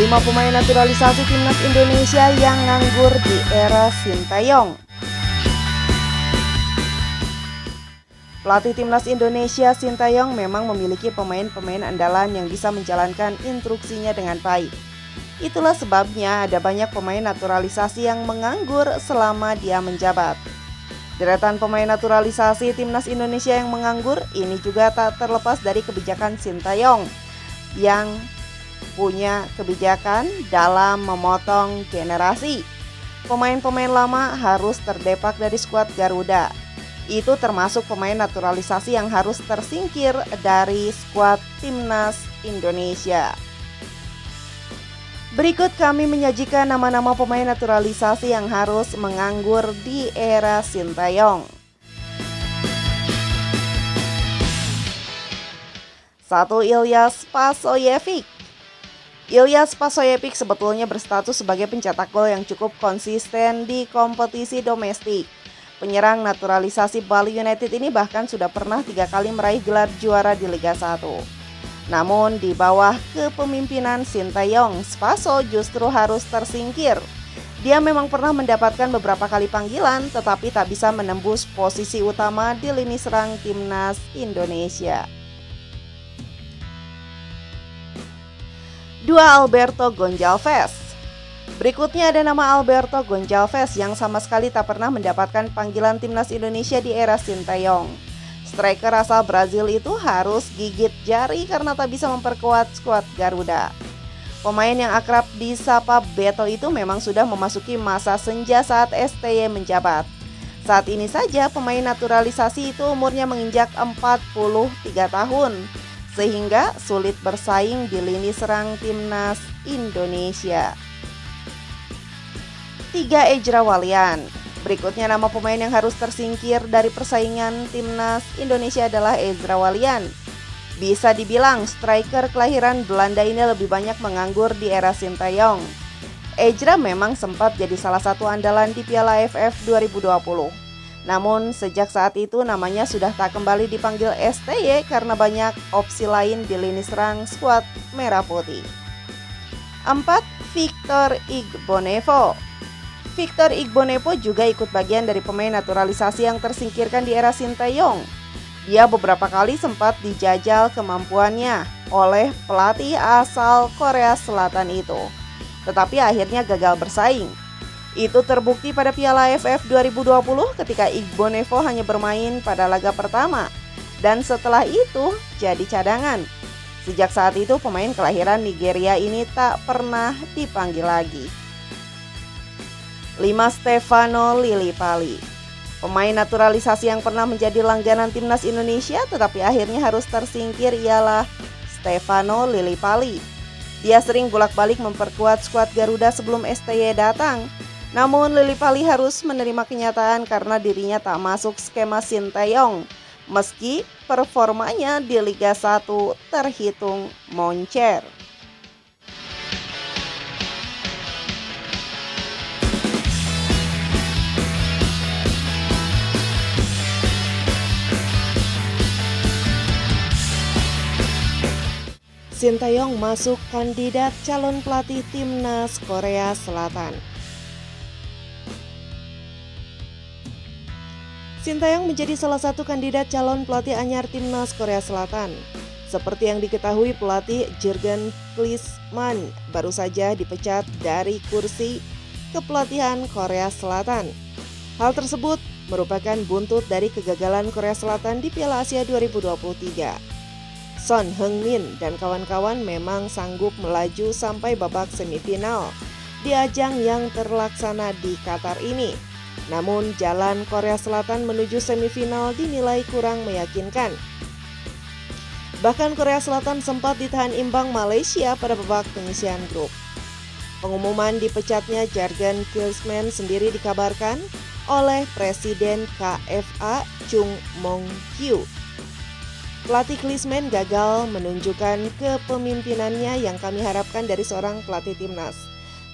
5 pemain naturalisasi timnas Indonesia yang nganggur di era Sintayong. Pelatih timnas Indonesia Sintayong memang memiliki pemain-pemain andalan yang bisa menjalankan instruksinya dengan baik. Itulah sebabnya ada banyak pemain naturalisasi yang menganggur selama dia menjabat. Deretan pemain naturalisasi timnas Indonesia yang menganggur ini juga tak terlepas dari kebijakan Sintayong yang punya kebijakan dalam memotong generasi. Pemain-pemain lama harus terdepak dari skuad Garuda. Itu termasuk pemain naturalisasi yang harus tersingkir dari skuad timnas Indonesia. Berikut kami menyajikan nama-nama pemain naturalisasi yang harus menganggur di era Sintayong. 1. Ilyas Pasojevic. Ilyas Pasojevic sebetulnya berstatus sebagai pencetak gol yang cukup konsisten di kompetisi domestik. Penyerang naturalisasi Bali United ini bahkan sudah pernah 3 kali meraih gelar juara di Liga 1. Namun di bawah kepemimpinan Sintayong, Spaso justru harus tersingkir. Dia memang pernah mendapatkan beberapa kali panggilan tetapi tak bisa menembus posisi utama di lini serang timnas Indonesia. 2. Alberto Gonçalves. Berikutnya ada nama Alberto Gonçalves yang sama sekali tak pernah mendapatkan panggilan timnas Indonesia di era Sintayong. Striker asal Brazil itu harus gigit jari karena tak bisa memperkuat skuad Garuda. Pemain yang akrab disapa Beto itu memang sudah memasuki masa senja saat STY menjabat. Saat ini saja pemain naturalisasi itu umurnya menginjak 43 tahun, sehingga sulit bersaing di lini serang timnas Indonesia. 3. Ejra Walian. Berikutnya nama pemain yang harus tersingkir dari persaingan timnas Indonesia adalah Ejra Walian. Bisa dibilang striker kelahiran Belanda ini lebih banyak menganggur di era Sintayong. Ejra memang sempat jadi salah satu andalan di Piala AFF 2020. Namun sejak saat itu namanya sudah tak kembali dipanggil STY karena banyak opsi lain di lini serang skuad Merah Putih. 4. Victor Igbonevo. Victor Igbonevo juga ikut bagian dari pemain naturalisasi yang tersingkirkan di era Sintayong. Dia beberapa kali sempat dijajal kemampuannya oleh pelatih asal Korea Selatan itu, tetapi akhirnya gagal bersaing. Itu terbukti pada Piala AFF 2020 ketika Igbonevo hanya bermain pada laga pertama dan setelah itu jadi cadangan. Sejak saat itu pemain kelahiran Nigeria ini tak pernah dipanggil lagi. 5. Stefano Lillipali. Pemain naturalisasi yang pernah menjadi langganan timnas Indonesia tetapi akhirnya harus tersingkir ialah Stefano Lillipali. Dia sering bolak-balik memperkuat skuad Garuda sebelum STY datang. Namun Lillipali harus menerima kenyataan karena dirinya tak masuk skema Sintayong, meski performanya di Liga 1 terhitung moncer. Sintayong masuk kandidat calon pelatih timnas Korea Selatan. Sintayong menjadi salah satu kandidat calon pelatih anyar timnas Korea Selatan. Seperti yang diketahui, pelatih Jurgen Klinsmann baru saja dipecat dari kursi kepelatihan Korea Selatan. Hal tersebut merupakan buntut dari kegagalan Korea Selatan di Piala Asia 2023. Son Heung-min dan kawan-kawan memang sanggup melaju sampai babak semifinal di ajang yang terlaksana di Qatar ini. Namun jalan Korea Selatan menuju semifinal dinilai kurang meyakinkan. Bahkan Korea Selatan sempat ditahan imbang Malaysia pada babak penyisihan grup. Pengumuman dipecatnya Jurgen Klinsmann sendiri dikabarkan oleh Presiden KFA Chung Mong-kyu. Pelatih Klinsmann gagal menunjukkan kepemimpinannya yang kami harapkan dari seorang pelatih timnas,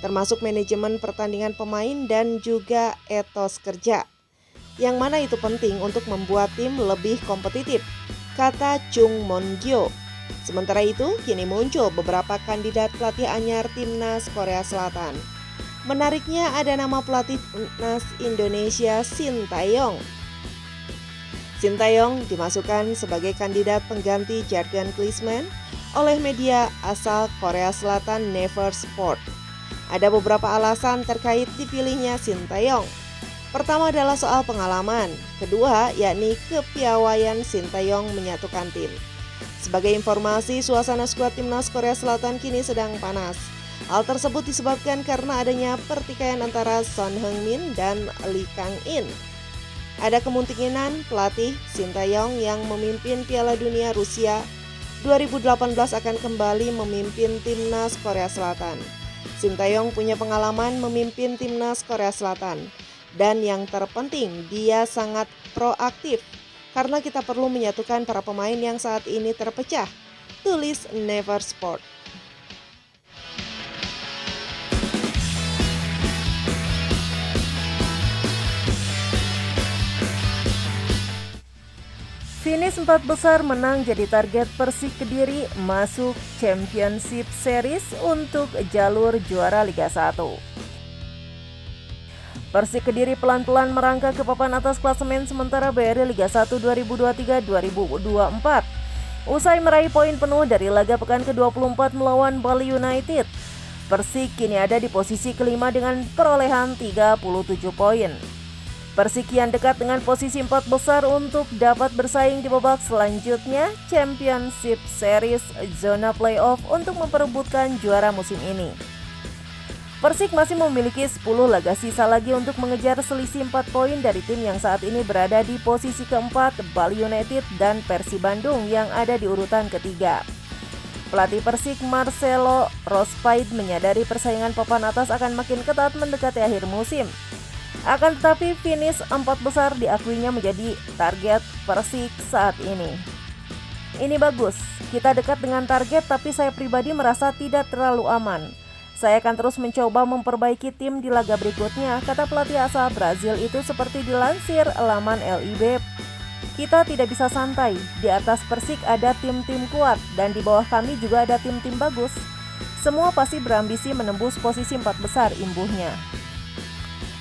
termasuk manajemen pertandingan pemain dan juga etos kerja, yang mana itu penting untuk membuat tim lebih kompetitif, kata Chung Mong-kyu. Sementara itu, kini muncul beberapa kandidat pelatih anyar timnas Korea Selatan. Menariknya ada nama pelatih timnas Indonesia Shin Tae-yong. Shin Tae-yong dimasukkan sebagai kandidat pengganti Jurgen Klinsmann oleh media asal Korea Selatan Naver Sport. Ada beberapa alasan terkait dipilihnya Shin Tae-yong. Pertama adalah soal pengalaman, kedua yakni kepiawaian Shin Tae-yong menyatukan tim. Sebagai informasi, suasana skuad timnas Korea Selatan kini sedang panas. Hal tersebut disebabkan karena adanya pertikaian antara Son Heung-min dan Lee Kang-in. Ada kemungkinan pelatih Shin Tae-yong yang memimpin Piala Dunia Rusia 2018 akan kembali memimpin timnas Korea Selatan. Shin Tae-yong punya pengalaman memimpin timnas Korea Selatan. Dan yang terpenting, dia sangat proaktif. Karena kita perlu menyatukan para pemain yang saat ini terpecah, tulis Naver Sport. Finish 4 besar menang jadi target Persik Kediri masuk Championship Series untuk jalur juara Liga 1. Persik Kediri pelan-pelan merangkak ke papan atas klasemen sementara BRI Liga 1 2023-2024. Usai meraih poin penuh dari laga pekan ke-24 melawan Bali United, Persik kini ada di posisi kelima dengan perolehan 37 poin. Persik kian dekat dengan posisi 4 besar untuk dapat bersaing di babak selanjutnya Championship Series zona playoff untuk memperebutkan juara musim ini. Persik masih memiliki 10 laga sisa lagi untuk mengejar selisih 4 poin dari tim yang saat ini berada di posisi keempat, Bali United dan Persib Bandung yang ada di urutan ketiga. Pelatih Persik Marcelo Rospaid menyadari persaingan papan atas akan makin ketat mendekati akhir musim. Akan tetapi finish 4 besar diakuinya menjadi target Persik saat ini. Ini bagus, kita dekat dengan target tapi saya pribadi merasa tidak terlalu aman. Saya akan terus mencoba memperbaiki tim di laga berikutnya, kata pelatih asal Brazil itu seperti dilansir laman LIB. Kita tidak bisa santai, di atas Persik ada tim-tim kuat dan di bawah kami juga ada tim-tim bagus. Semua pasti berambisi menembus posisi 4 besar imbuhnya.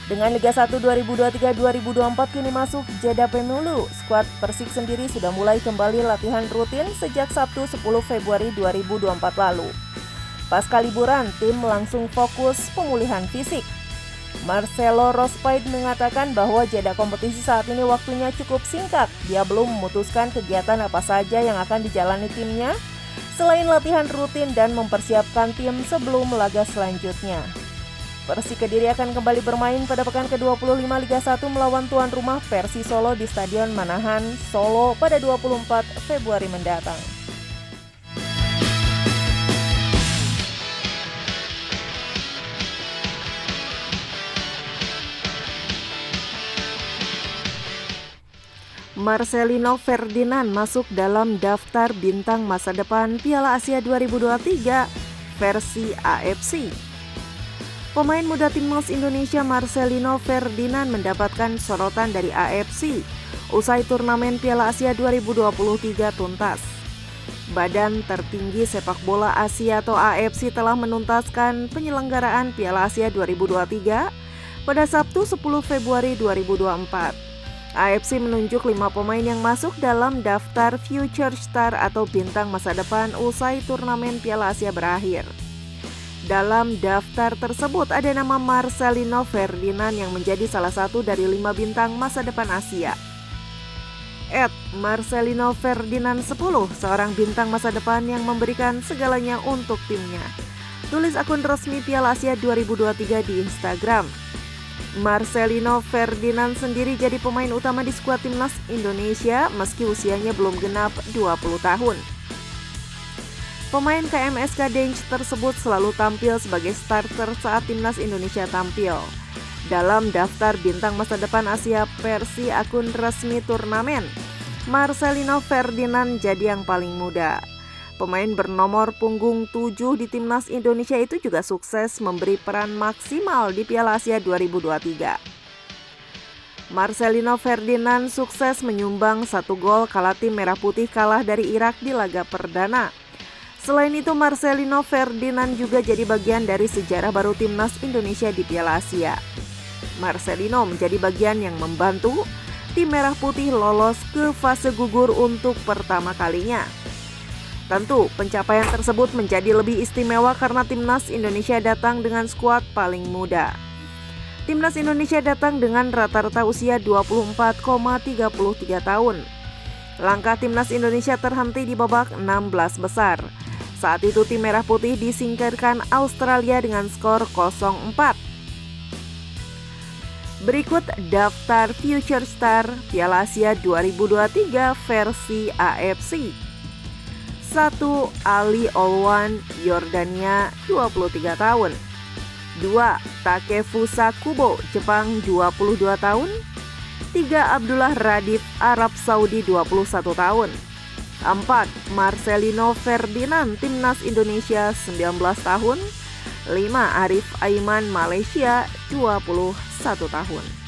Dengan Liga 1 2023-2024 kini masuk jeda pemilu, skuad Persik sendiri sudah mulai kembali latihan rutin sejak Sabtu 10 Februari 2024 lalu. Pasca liburan, tim langsung fokus pemulihan fisik. Marcelo Rospaid mengatakan bahwa jeda kompetisi saat ini waktunya cukup singkat. Dia belum memutuskan kegiatan apa saja yang akan dijalani timnya, selain latihan rutin dan mempersiapkan tim sebelum laga selanjutnya. Persik Kediri akan kembali bermain pada pekan ke-25 Liga 1 melawan tuan rumah Persis Solo di Stadion Manahan, Solo pada 24 Februari mendatang. Marcelino Ferdinand masuk dalam daftar bintang masa depan Piala Asia 2023 versi AFC. Pemain muda timnas Indonesia Marcelino Ferdinand mendapatkan sorotan dari AFC usai turnamen Piala Asia 2023 tuntas. Badan tertinggi sepak bola Asia atau AFC telah menuntaskan penyelenggaraan Piala Asia 2023 pada Sabtu 10 Februari 2024. AFC menunjuk 5 pemain yang masuk dalam daftar Future Star atau bintang masa depan usai turnamen Piala Asia berakhir. Dalam daftar tersebut ada nama Marcelino Ferdinand yang menjadi salah satu dari 5 bintang masa depan Asia. Marcelino Ferdinand 10, seorang bintang masa depan yang memberikan segalanya untuk timnya, tulis akun resmi Piala Asia 2023 di Instagram. Marcelino Ferdinand sendiri jadi pemain utama di skuad timnas Indonesia meski usianya belum genap 20 tahun. Pemain KMSK Dench tersebut selalu tampil sebagai starter saat timnas Indonesia tampil. Dalam daftar bintang masa depan Asia versi akun resmi turnamen, Marcelino Ferdinand jadi yang paling muda. Pemain bernomor punggung 7 di timnas Indonesia itu juga sukses memberi peran maksimal di Piala Asia 2023. Marcelino Ferdinand sukses menyumbang 1 gol kala tim Merah Putih kalah dari Irak di laga perdana. Selain itu, Marcelino Ferdinand juga jadi bagian dari sejarah baru timnas Indonesia di Piala Asia. Marcelino menjadi bagian yang membantu tim Merah Putih lolos ke fase gugur untuk pertama kalinya. Tentu, pencapaian tersebut menjadi lebih istimewa karena timnas Indonesia datang dengan skuad paling muda. Timnas Indonesia datang dengan rata-rata usia 24,33 tahun. Langkah timnas Indonesia terhenti di babak 16 besar. Saat itu tim Merah Putih disingkirkan Australia dengan skor 0-4. Berikut daftar Future Star Piala Asia 2023 versi AFC. 1. Ali Olwan, Yordania, 23 tahun. 2. Takefusa Kubo, Jepang, 22 tahun. 3. Abdullah Radif, Arab Saudi, 21 tahun. 4. Marcelino Ferdinand, Timnas Indonesia, 19 tahun. 5. Arif Aiman, Malaysia, 21 tahun.